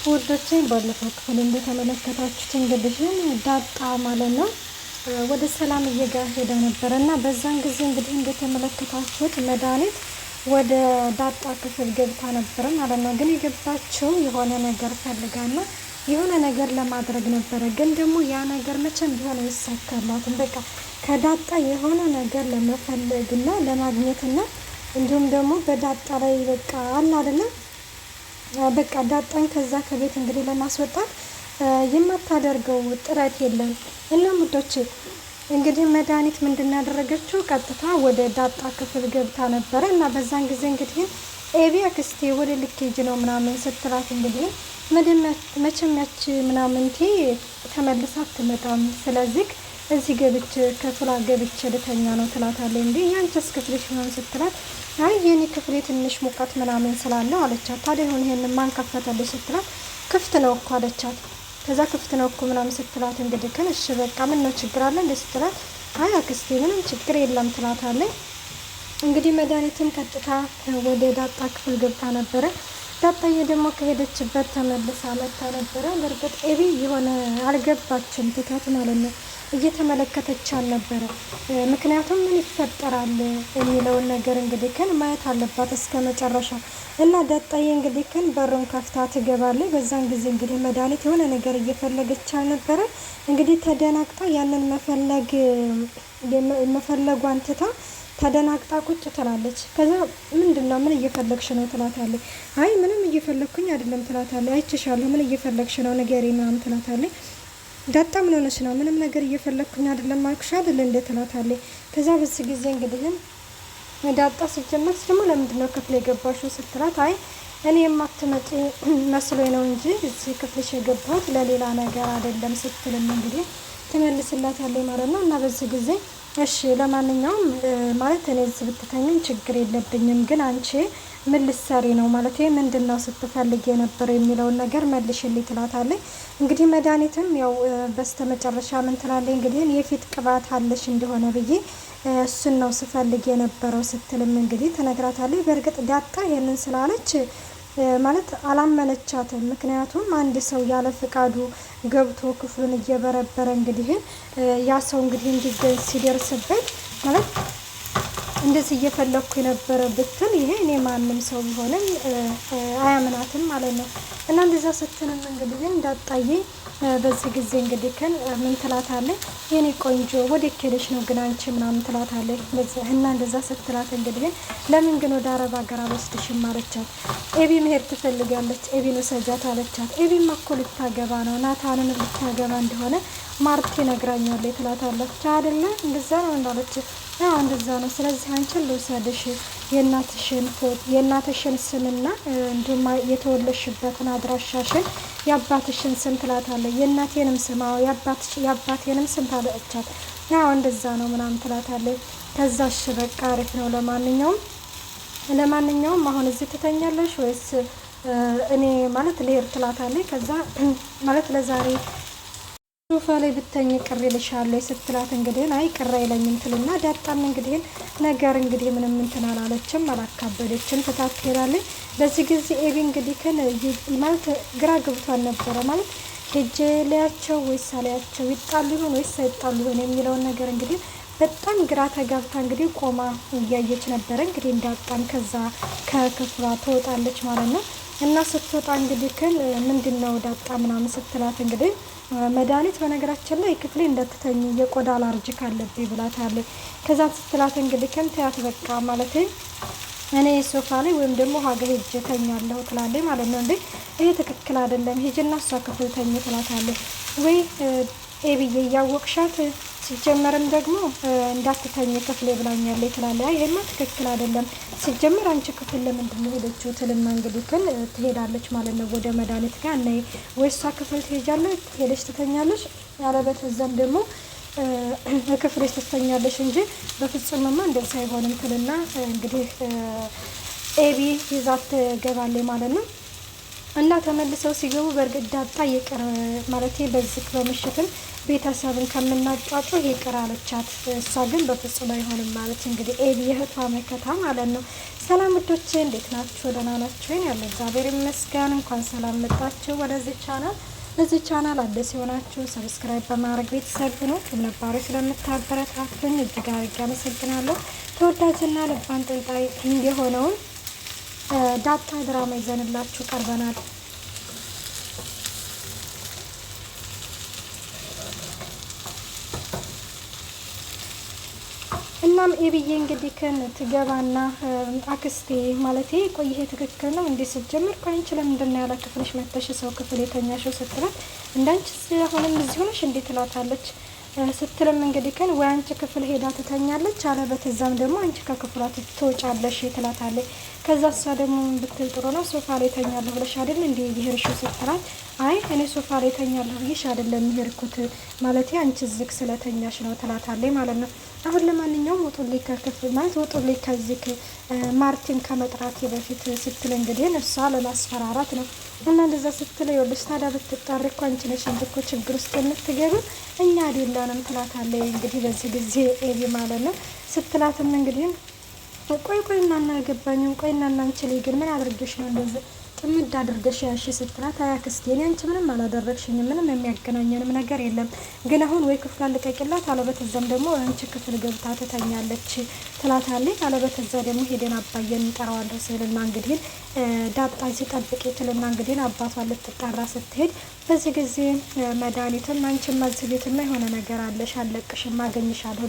ውዶቼ ባለፈው ክፍል እንደተመለከታችሁት እንግዲህ ዳጣ ማለት ነው ወደ ሰላምዬ ጋር ሄዳ ነበር እና በዛን ጊዜ እንግዲህ እንደተመለከታችሁት መድኃኒት ወደ ዳጣ ክፍል ገብታ ነበር ማለት ነው። ግን የገባችው የሆነ ነገር ፈልጋና የሆነ ነገር ለማድረግ ነበረ። ግን ደግሞ ያ ነገር መቼም ቢሆን አይሳካላትም። በቃ ከዳጣ የሆነ ነገር ለመፈለግና ለማግኘትና እንዲሁም ደግሞ በዳጣ ላይ በቃ አለ አይደለም በቃ ዳጣን ከዛ ከቤት እንግዲህ ለማስወጣት የማታደርገው ጥረት የለም። እና ሙዶቼ እንግዲህ መድኃኒት ምንድን ያደረገችው ቀጥታ ወደ ዳጣ ክፍል ገብታ ነበረ እና በዛን ጊዜ እንግዲህ ኤቢ አክስቴ ወደ ልኬጅ ነው ምናምን ስትላት እንግዲህ መቼም ያች ምናምንቴ ተመልሳ አትመጣም፣ ስለዚህ እዚህ ገብቼ ክፍሏ ገብቼ ልተኛ ነው ትላታለች። እንዴ ያንቺስ ክፍልሽ ምናምን ስትላት አይ የኔ ክፍሌ ትንሽ ሙቀት ምናምን ስላለው አለቻት። ታዲያ ይሁን ይሄን ማን ከፈተልሽ ስትላት ክፍት ነው እኮ አለቻት። ከዛ ክፍት ነው እኮ ምናምን ስትላት እንግዲህ ግን እሺ በቃ ምን ነው ችግር አለ እንደ ስትላት አይ አክስቴ ምንም ችግር የለም ትላታለች። እንግዲህ መድኃኒትም ቀጥታ ወደ ዳጣ ክፍል ገብታ ነበረ። ዳጣዬ ደግሞ ከሄደችበት ተመልሳ መታ ነበረ። በእርግጥ ኤቢ የሆነ አልገባችም ትታት ማለት ነው እየተመለከተች አልነበረ። ምክንያቱም ምን ይፈጠራል የሚለውን ነገር እንግዲህ ግን ማየት አለባት እስከ መጨረሻ እና ዳጣዬ እንግዲህ ግን በሩን ከፍታ ትገባለች። በዛን ጊዜ እንግዲህ መድኃኒት የሆነ ነገር እየፈለገች አልነበረ። እንግዲህ ተደናግጣ ያንን መፈለጓን ትታ ተደናግጣ ቁጭ ትላለች። ከዛ ምንድነው ምን እየፈለግሽ ነው ትላታለች። አይ ምንም እየፈለግኩኝ አይደለም ትላታለች። አይችሻለሁ ምን እየፈለግሽ ነው ንገሪ ምናምን ትላታለች። ዳጣ ምን ሆነሽ ነው? ምንም ነገር እየፈለግኩኝ አይደለም አልኩሽ አይደል እንደ ትላታለች። ከዛ በዚህ ጊዜ እንግዲህ ዳጣ ሲጀመር ደግሞ ለምንድነው ክፍል የገባሽው ስትላት አይ እኔ የማትመጪ መስሎኝ ነው እንጂ እዚህ ክፍልሽ የገባሁት ለሌላ ነገር አይደለም ስትልም እንግዲህ ትመልስላታለች ማለት ነው። እና በዚህ ጊዜ እሺ ለማንኛውም ማለት እኔ እዚህ ብትተኝም ችግር የለብኝም፣ ግን አንቺ ምን ልትሰሪ ነው ማለት ምንድነው ስትፈልግ የነበረው የሚለውን ነገር መልሽልኝ ትላታለች። እንግዲህ መድኃኒትም ያው በስተመጨረሻ ምን ትላለች እንግዲህ የፊት ቅባት አለሽ እንደሆነ ብዬ እሱን ነው ስፈልግ የነበረው ስትልም እንግዲህ ትነግራታለች። በእርግጥ ዳጣ ይሄንን ስላለች ማለት አላመነቻትም። ምክንያቱም አንድ ሰው ያለ ፍቃዱ ገብቶ ክፍሉን እየበረበረ እንግዲህ ያ ሰው እንግዲህ እንዲገኝ ሲደርስበት ማለት እንደዚህ እየፈለኩ የነበረ ብትል ይሄ እኔ ማንም ሰው ቢሆንም አያምናትም ማለት ነው። እና እንደዛ ስትልም እንግዲህ እንዳጣዬ በዚህ ጊዜ እንግዲህ ከን ምን ትላታለች የኔ ቆንጆ ወደ ኬደሽ ነው ግን አንቺ ምናምን ትላታለች። እና እንደዛ ስትላት እንግዲህ ለምን ግን ወደ አረብ ሀገር አልወስድሽም አለቻት። ኤቢ መሄድ ትፈልጋለች፣ ኤቢን ውሰጃት አለቻት። ኤቢም እኮ ልታገባ ነው ናታንን ልታገባ እንደሆነ ማርቴ ነግራኛለች ትላታለች። አይደለ እንደዛ ነው እንዳለች አዎ እንደዛ ነው። ስለዚህ አንቺን ልውሰድሽ የእናትሽን ስምና እንዲሁም የተወለሽበትን አድራሻሽን የአባትሽን ስም ትላታለች። የእናቴንም ስም አዎ የአባቴንም ስም ታለቻት። አዎ እንደዛ ነው ምናምን ትላታለች። ከዛ እሺ በቃ አሪፍ ነው ለማንኛውም አሁን እዚህ ትተኛለሽ ወይስ እኔ ማለት ልሄድ ትላታለች። ከዛ ማለት ለዛሬ ሶፋ ላይ ብተኝ ቅር ይልሻለሁ ስትላት እንግዲህ አይ ቅር አይለኝም ትልና ዳጣም እንግዲህ ነገር እንግዲህ ምንም እንትን አላለችም አላካበደችም ትታት ትሄዳለች። በዚህ ጊዜ ኤቢ እንግዲህ ማለት ግራ ገብቷል ነበረ ማለት ሄጄ ላያቸው ወይስ አላያቸው ይጣሉ ይሆን ወይስ አይጣሉ ይሆን የሚለውን ነገር እንግዲህ በጣም ግራ ተጋብታ እንግዲህ ቆማ እያየች ነበረ። እንግዲህ እንዳጣም ከዛ ከክፍሏ ትወጣለች ማለት ነው። እና ስትወጣ እንግዲህ ምንድነው ዳጣ ምናምን ስትላት እንግዲህ መድኃኒት በነገራችን ላይ ክፍሌ እንደትተኝ የቆዳ አላርጂክ አለብኝ ብላታለች። ከዛ ስትላት እንግዲህ ተያት በቃ ማለት እኔ ሶፋ ላይ ወይም ደግሞ ሀገ ሄጄ ተኛለሁ ትላለች ማለት ነው። እንዴ ይሄ ትክክል አይደለም ሄጅና እሷ ክፍል ተኝ ትላታለች። ወይ ኤቢዬ እያወቅሻት ሲጀመርም ደግሞ እንዳትተኝ ክፍሌ ብላኛለች ትላለች። ይሄማ ትክክል አይደለም ሲጀመር አንቺ ክፍል ለምንድን ነው ሄደችው ትልና እንግዲህ ትሄዳለች ማለት ነው ወደ መድኃኒት ጋር እና ወይ እሷ ክፍል ትሄጃለች ሄደች ትተኛለች፣ ያለበለዚያም ደግሞ ክፍልሽ ትተኛለች እንጂ በፍጹምማ እንደዛ አይሆንም ትልና እንግዲህ ኤቢ ይዛት ትገባለች ማለት ነው። እና ተመልሰው ሲገቡ በእርግጥ ዳጣ ይቅር ማለት በዚህ በምሽትም ቤተሰብን ከምናጫጩ ይቅር አለቻት። እሷ ግን በፍጹም አይሆንም ማለት እንግዲህ ኤቢ የእህቷ መከታ ማለት ነው። ሰላም ውዶቼ እንዴት ናችሁ? ደህና ናችሁ? ያለ እግዚአብሔር ይመስገን። እንኳን ሰላም መጣችሁ ወደዚህ ቻናል። ለዚህ ቻናል አዲስ የሆናችሁ ሰብስክራይብ በማድረግ ቤተሰብ ሁኑ። ነባሮች ስለምታበረታቱኝ እጅግ አድርጌ አመሰግናለሁ። ተወዳጅና ልብ አንጠልጣይ የሆነውን ዳጣ ድራማ ይዘንላችሁ ቀርበናል። እናም ኤቢዬ እንግዲህ ትገባና አክስቴ ማለቴ ቆይ ይሄ ትክክል ነው እንዴ? ስትጀምር ቆይንች ለምንድን ነው ያለ ክፍልሽ መተሽ ሰው ክፍል የተኛሽው ስትላት እንዳንቺ አሁንም እዚህ ሆነሽ እንዴ ትላታለች። ስትልም እንግዲህ ወይ አንቺ ክፍል ሄዳ ትተኛለች አለ በተዛም ደግሞ አንቺ ከክፍሏ ትወጫለሽ ትላታለች። ከዛ እሷ ደግሞ ብትል ጥሩ ነው ሶፋ ላይ ተኛለሁ ብለሽ አይደል እንዴ ይሄርሽው ስትላት አይ እኔ ሶፋ ላይ ተኛለሁ ብዬሽ አይደለም ይሄርኩት ማለት አንቺ ዝግ ስለተኛሽ ነው ትላታለች ማለት ነው። አሁን ለማንኛውም ወጡልኝ ከክፍል ማለት ወጡልኝ ከዚህ ማርቲን ከመጥራት በፊት ስትል እንግዲህ እሷ ለማስፈራራት ነው። እና እንደዛ ስትል ይኸውልሽ ታዲያ ብትጣሪ እኮ አንቺ ነሽ እንጂ እኮ ችግር ውስጥ የምትገቢው እኛ አይደለንም ትላታለች። እንግዲህ በዚህ ጊዜ ኤቢ ማለት ነው ስትላትም እንግዲህ ቆይ እናና አልገባኝም ቆይ እናና አንቺ ላይ ግን ምን አድርገሽ ነው እንደዚህ ጥምድ አድርገሽ ያሽ ስትላት አያክስቴ እኔ አንቺ ምንም አላደረግሽኝም ምንም የሚያገናኘንም ነገር የለም ግን አሁን ወይ ክፍል አልቀቂላት አለበተዛም ደግሞ አንቺ ክፍል ገብታ ትተኛለች ትላታለች። አለበተዛ ደግሞ ሄደን አባዬን እንጠራዋለን ስልና እንግዲህ ዳጣ ሲጠብቅ ትልና እንግዲህ አባቷን ልትጠራ ስትሄድ በዚህ ጊዜ መድኃኒትም አንቺ ማዝህ ቤትማ የሆነ ነገር አለሽ አለቅሽም አገኝሻለሁ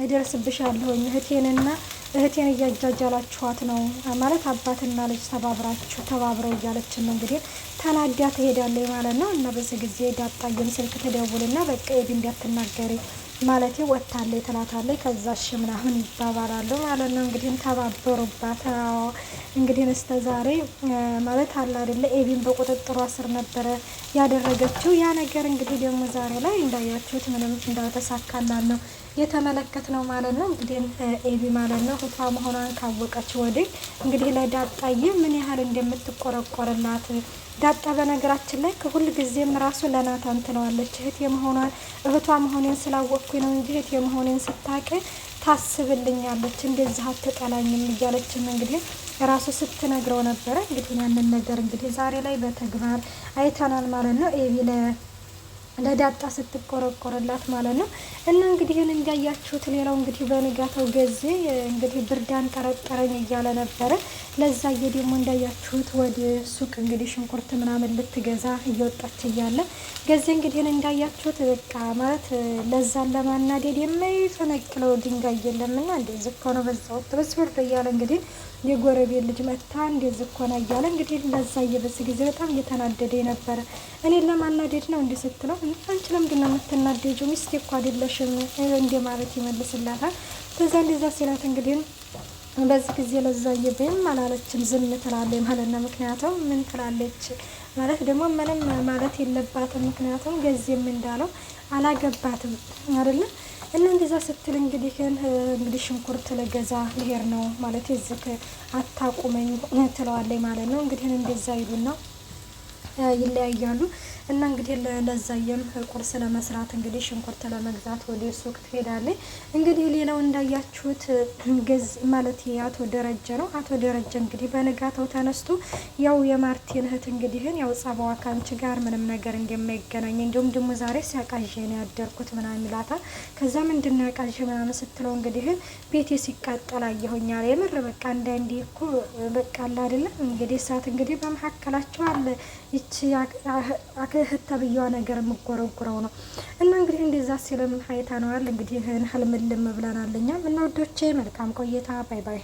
እደርስብሻለሁኝ እህቴን እያጃጃላችኋት ነው ማለት አባትና ልጅ ተባብረው እያለችን ነው እንግዲህ ተናዲያ ትሄዳለች ማለት ነው። እና በዚህ ጊዜ ዳጣየን ስልክ ትደውልና በቃ ኤቢ እንዳትናገሪ ማለት ወጥታለች ትላታለች። ከዛ እሺ ምናምን ይባባላሉ ማለት ነው። እንግዲህ ተባበሩባት። እንግዲህ እስከ ዛሬ ማለት አለ አይደለ ኤቢን በቁጥጥሯ ስር ነበረ ያደረገችው። ያ ነገር እንግዲህ ደግሞ ዛሬ ላይ እንዳያችሁት ምንም እንዳልተሳካላት ነው የተመለከት ነው ማለት ነው። እንግዲህ ኤቢ ማለት ነው እህቷ መሆኗን ካወቀች ወዲህ እንግዲህ ለዳጣዬ ምን ያህል እንደምትቆረቆርላት ዳጣ በነገራችን ላይ ከሁል ጊዜም ራሱ ለናታን ትለዋለች እህቷ መሆኔን ስላወቅኩኝ ነው እንጂ እህት የመሆኔን ስታውቅ ታስብልኛለች እንደዚህ አትጠላኝም እያለችም እንግዲህ ራሱ ስትነግረው ነበረ። እንግዲህ ያንን ነገር እንግዲህ ዛሬ ላይ በተግባር አይተናል ማለት ነው ኤቢ ለዳጣ ስትቆረቆርላት ማለት ነው። እና እንግዲህ ይህን እንዳያችሁት ሌላው እንግዲህ በንጋታው ጊዜ እንግዲህ ብርዳን ጠረጠረኝ እያለ ነበረ። ለዛዬ ደግሞ እንዳያችሁት ወደ ሱቅ እንግዲህ ሽንኩርት ምናምን ልትገዛ እየወጣች እያለ ጊዜ እንግዲህ እንዳያችሁት በቃ ማለት ለዛን ለማናደድ የማይፈነቅለው ድንጋይ የለምና እንደዚህ እኮ ነው በዛው ተበስብር እያለ እንግዲህ የጎረቤት ልጅ መታ እንደዚህ እኮ ነው እያለ እንግዲህ ለዛዬ በዚህ ጊዜ በጣም እየተናደደ ነበረ። እኔን ለማናደድ ነው እንዲህ ስትለው አንቺ ለምንድን ነው የምትናደጂው? ሚስቴ እኮ አይደለሽም እንደ ማለት ይመልስላታል። ከዛ እንደዛ ሲላት እንግዲህ በዚህ ጊዜ ለዛዬ በይም አላለችም ዝም ትላለች ማለት ነው። ምክንያቱም ምን ትላለች ማለት ደግሞ ምንም ማለት የለባትም ምክንያቱም ገዜም እንዳለው አላገባትም አይደለ። እና እንደዛ ስትል እንግዲህ ሽንኩርት ለገዛ ልሄድ ነው ማለት እዚህ አታቁመኝ ትለዋለች ማለት ነው። እንግዲህ እንደዛ ይሉና ይለያያሉ። እና እንግዲህ ለዛየም ቁርስ ለመስራት እንግዲህ ሽንኩርት ለመግዛት ወደ ሱቅ ትሄዳለች። እንግዲህ ሌላው እንዳያችሁት ማለት አቶ ደረጀ ነው። አቶ ደረጀ እንግዲህ በንጋታው ተነስቶ ያው የማርቲን እህት እንግዲህ ያው ጸባዋ ካንቺ ጋር ምንም ነገር እንደማይገናኝ እንዲሁም ደግሞ ዛሬ ሲያቃዥ ነው ያደርኩት ምናምን ይላታል። ከዛ ምንድነው ያቃዥ ምናምን ስትለው እንግዲህ ቤቴ ሲቃጠል አየሁኛል። የምር በቃ አንዳንዴ እኮ በቃ አለ አይደለም እንግዲህ እሳት እንግዲህ በመካከላቸው አለ ይቺ እህት ተብዬዋ ነገር የምጎረጉረው ነው። እና እንግዲህ እንደዛ ሲልም ሀይታ ነዋል እንግዲህ ህልምልም ብለናል እኛም እና ውዶቼ መልካም ቆይታ ባይ ባይ።